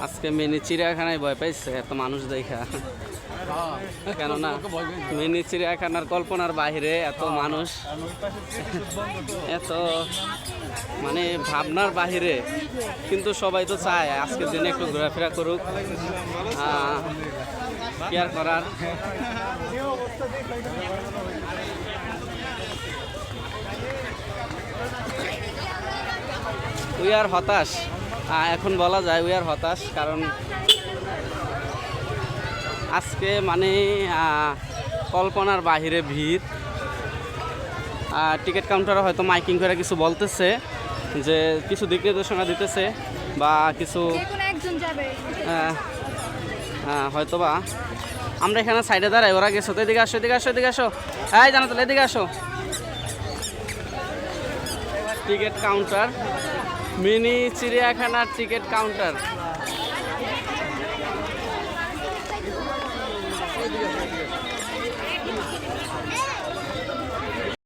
আজকে মিনি চিড়িয়াখানায় ভয় পাইছে এত মানুষ দেখা, কেননা মিনি চিড়িয়াখানার কল্পনার বাইরে এত মানুষ, এত মানে ভাবনার বাহিরে। কিন্তু সবাই তো চায় আজকের দিনে একটু ঘোরাফেরা করুক, কি আর করার। উই আর হতাশ, এখন বলা যায় উই আর হতাশ, কারণ আজকে মানে কল্পনার বাহিরে ভিড়। টিকিট কাউন্টারে হয়তো মাইকিং করে কিছু বলতেছে, যে কিছু দিক নির্দেশনা দিতেছে বা কিছু, হয়তো বা আমরা এখানে সাইডে দাঁড়াই, ওরা গেছো তো, এদিকে আসো এদিকে আসো এদিকে আসো, এই জানো তো এদিকে আসো। টিকিট কাউন্টার, মিনি চিড়িয়াখানার টিকিট কাউন্টার।